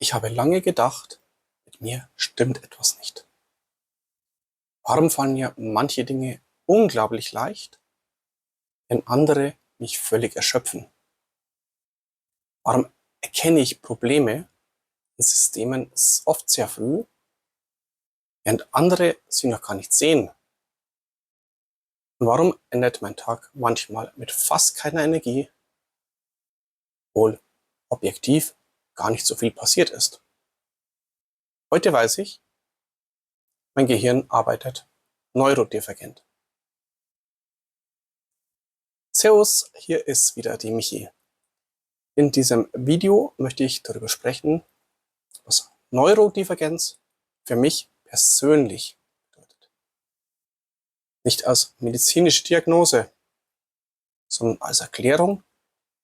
Ich habe lange gedacht, mit mir stimmt etwas nicht. Warum fallen mir manche Dinge unglaublich leicht, wenn andere mich völlig erschöpfen? Warum erkenne ich Probleme in Systemen oft sehr früh, während andere sie noch gar nicht sehen? Und warum endet mein Tag manchmal mit fast keiner Energie, obwohl objektiv gar nicht so viel passiert ist? Heute weiß ich, mein Gehirn arbeitet neurodivergent. Servus, hier ist wieder die Michi. In diesem Video möchte ich darüber sprechen, was Neurodivergenz für mich persönlich bedeutet. Nicht als medizinische Diagnose, sondern als Erklärung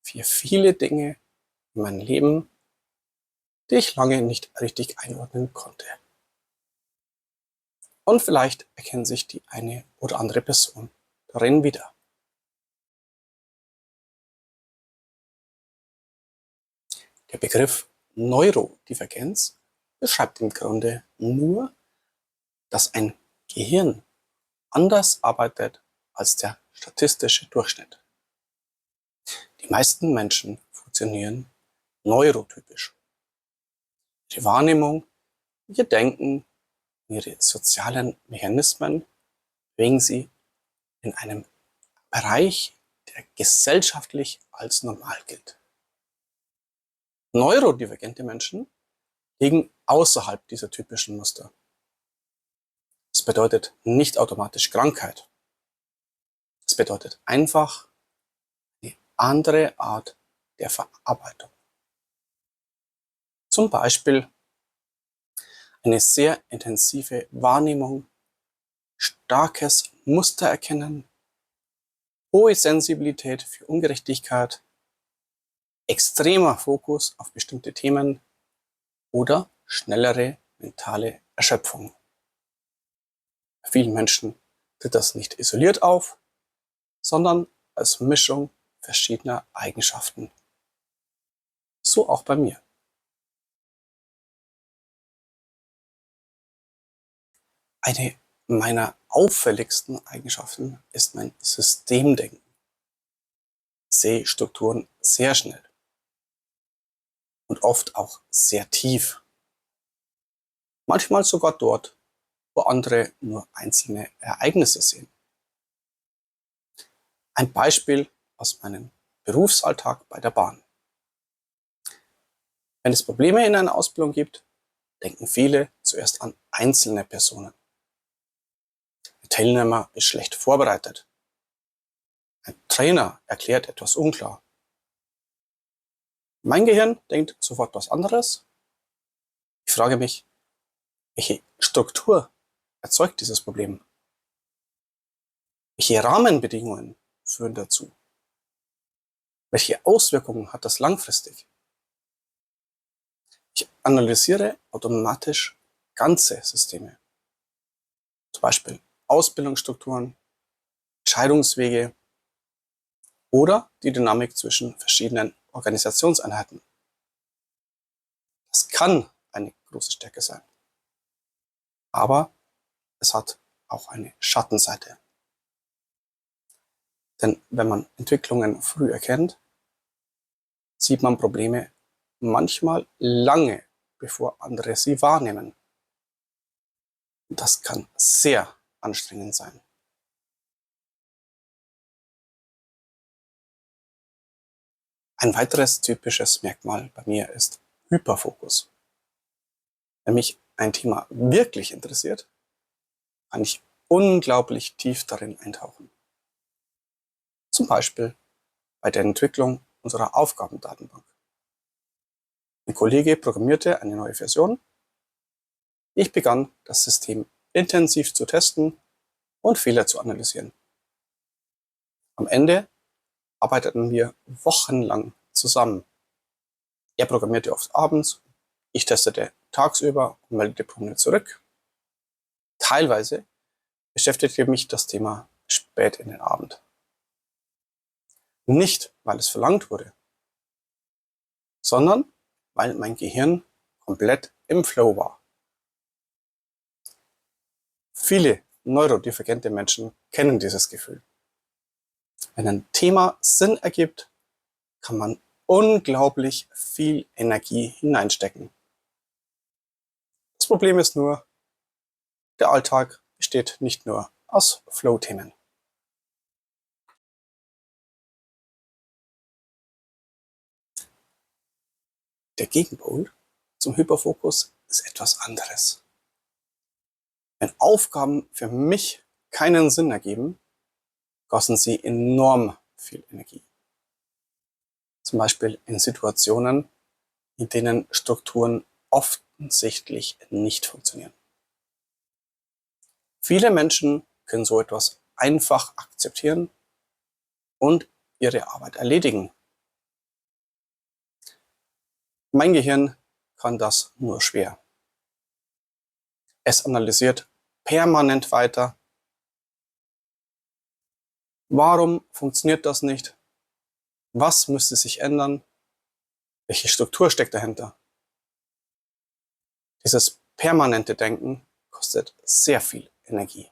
für viele Dinge in meinem Leben, die ich lange nicht richtig einordnen konnte. Und vielleicht erkennt sich die eine oder andere Person darin wieder. Der Begriff Neurodivergenz beschreibt im Grunde nur, dass ein Gehirn anders arbeitet als der statistische Durchschnitt. Die meisten Menschen funktionieren neurotypisch. Ihre Wahrnehmung, ihr Denken, ihre sozialen Mechanismen bewegen sie in einem Bereich, der gesellschaftlich als normal gilt. Neurodivergente Menschen liegen außerhalb dieser typischen Muster. Das bedeutet nicht automatisch Krankheit. Es bedeutet einfach eine andere Art der Verarbeitung. Zum Beispiel eine sehr intensive Wahrnehmung, starkes Mustererkennen, hohe Sensibilität für Ungerechtigkeit, extremer Fokus auf bestimmte Themen oder schnellere mentale Erschöpfung. Bei vielen Menschen tritt das nicht isoliert auf, sondern als Mischung verschiedener Eigenschaften. So auch bei mir. Eine meiner auffälligsten Eigenschaften ist mein Systemdenken. Ich sehe Strukturen sehr schnell und oft auch sehr tief. Manchmal sogar dort, wo andere nur einzelne Ereignisse sehen. Ein Beispiel aus meinem Berufsalltag bei der Bahn. Wenn es Probleme in einer Ausbildung gibt, denken viele zuerst an einzelne Personen. Der Teilnehmer ist schlecht vorbereitet. Ein Trainer erklärt etwas unklar. Mein Gehirn denkt sofort was anderes. Ich frage mich, welche Struktur erzeugt dieses Problem? Welche Rahmenbedingungen führen dazu? Welche Auswirkungen hat das langfristig? Ich analysiere automatisch ganze Systeme. Zum Beispiel Ausbildungsstrukturen, Entscheidungswege oder die Dynamik zwischen verschiedenen Organisationseinheiten. Das kann eine große Stärke sein. Aber es hat auch eine Schattenseite. Denn wenn man Entwicklungen früh erkennt, sieht man Probleme manchmal lange, bevor andere sie wahrnehmen. Und das kann sehr anstrengend sein. Ein weiteres typisches Merkmal bei mir ist Hyperfokus. Wenn mich ein Thema wirklich interessiert, kann ich unglaublich tief darin eintauchen. Zum Beispiel bei der Entwicklung unserer Aufgabendatenbank. Ein Kollege programmierte eine neue Version. Ich begann, das System intensiv zu testen und Fehler zu analysieren. Am Ende arbeiteten wir wochenlang zusammen. Er programmierte oft abends, ich testete tagsüber und meldete Probleme zurück. Teilweise beschäftigte mich das Thema spät in den Abend. Nicht, weil es verlangt wurde, sondern weil mein Gehirn komplett im Flow war. Viele neurodivergente Menschen kennen dieses Gefühl. Wenn ein Thema Sinn ergibt, kann man unglaublich viel Energie hineinstecken. Das Problem ist nur, der Alltag besteht nicht nur aus Flow-Themen. Der Gegenpol zum Hyperfokus ist etwas anderes. Wenn Aufgaben für mich keinen Sinn ergeben, kosten sie enorm viel Energie. Zum Beispiel in Situationen, in denen Strukturen offensichtlich nicht funktionieren. Viele Menschen können so etwas einfach akzeptieren und ihre Arbeit erledigen. Mein Gehirn kann das nur schwer. Es analysiert permanent weiter. Warum funktioniert das nicht? Was müsste sich ändern? Welche Struktur steckt dahinter? Dieses permanente Denken kostet sehr viel Energie.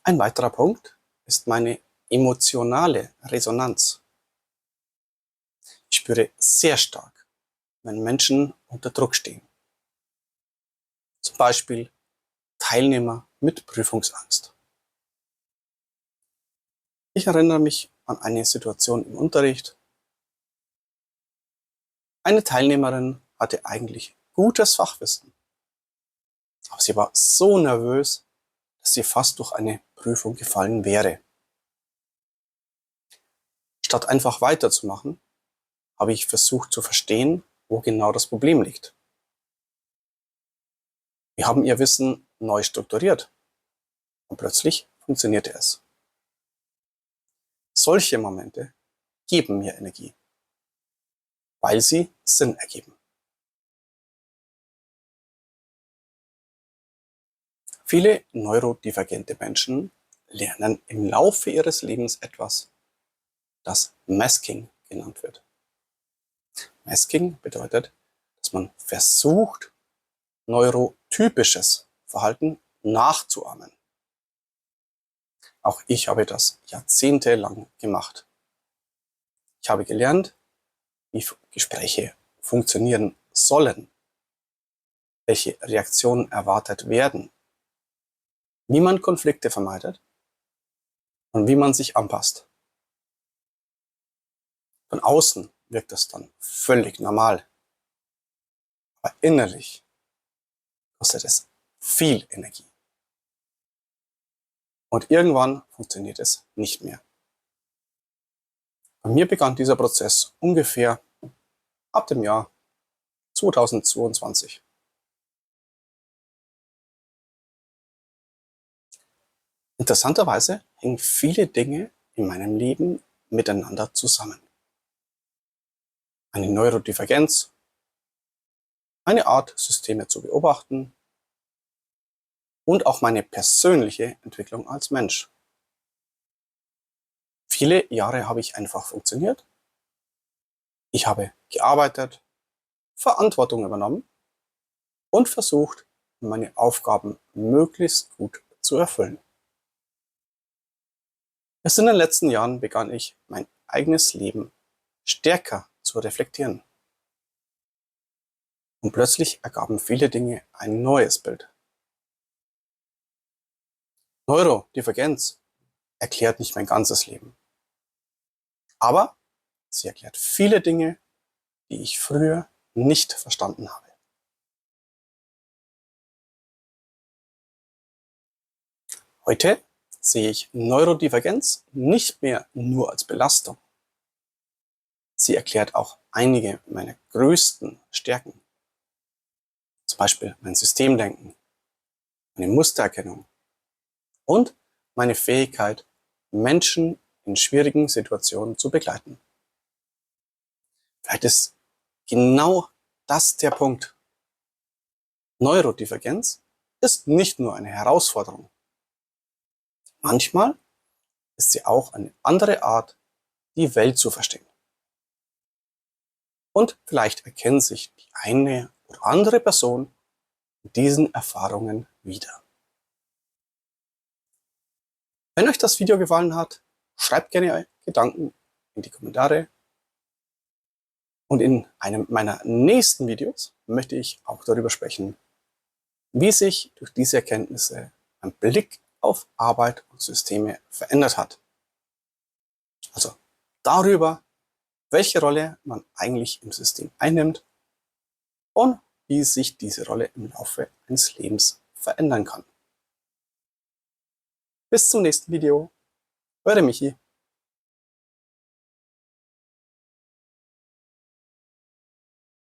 Ein weiterer Punkt ist meine emotionale Resonanz. Ich spüre sehr stark, wenn Menschen unter Druck stehen. Zum Beispiel Teilnehmer mit Prüfungsangst. Ich erinnere mich an eine Situation im Unterricht. Eine Teilnehmerin hatte eigentlich gutes Fachwissen, aber sie war so nervös, dass sie fast durch eine Prüfung gefallen wäre. Statt einfach weiterzumachen, habe ich versucht zu verstehen, wo genau das Problem liegt. Wir haben ihr Wissen neu strukturiert und plötzlich funktionierte es. Solche Momente geben mir Energie, weil sie Sinn ergeben. Viele neurodivergente Menschen lernen im Laufe ihres Lebens etwas, das Masking genannt wird. Masking bedeutet, dass man versucht, neurotypisches Verhalten nachzuahmen. Auch ich habe das jahrzehntelang gemacht. Ich habe gelernt, wie Gespräche funktionieren sollen, welche Reaktionen erwartet werden, wie man Konflikte vermeidet und wie man sich anpasst. Von außen wirkt das dann völlig normal, aber innerlich kostet es viel Energie. Und irgendwann funktioniert es nicht mehr. Bei mir begann dieser Prozess ungefähr ab dem Jahr 2022. Interessanterweise hängen viele Dinge in meinem Leben miteinander zusammen. Eine Neurodivergenz, eine Art, Systeme zu beobachten und auch meine persönliche Entwicklung als Mensch. Viele Jahre habe ich einfach funktioniert. Ich habe gearbeitet, Verantwortung übernommen und versucht, meine Aufgaben möglichst gut zu erfüllen. Erst in den letzten Jahren begann ich, mein eigenes Leben stärker zu reflektieren. Und plötzlich ergaben viele Dinge ein neues Bild. Neurodivergenz erklärt nicht mein ganzes Leben. Aber sie erklärt viele Dinge, die ich früher nicht verstanden habe. Heute sehe ich Neurodivergenz nicht mehr nur als Belastung. Sie erklärt auch einige meiner größten Stärken. Zum Beispiel mein Systemdenken, meine Mustererkennung und meine Fähigkeit, Menschen in schwierigen Situationen zu begleiten. Vielleicht ist genau das der Punkt. Neurodivergenz ist nicht nur eine Herausforderung. Manchmal ist sie auch eine andere Art, die Welt zu verstehen. Und vielleicht erkennt sich die eine oder andere Person in diesen Erfahrungen wieder. Wenn euch das Video gefallen hat, schreibt gerne eure Gedanken in die Kommentare. Und in einem meiner nächsten Videos möchte ich auch darüber sprechen, wie sich durch diese Erkenntnisse ein Blick auf Arbeit und Systeme verändert hat. Also darüber, welche Rolle man eigentlich im System einnimmt und wie sich diese Rolle im Laufe eines Lebens verändern kann. Bis zum nächsten Video. Eure Michi.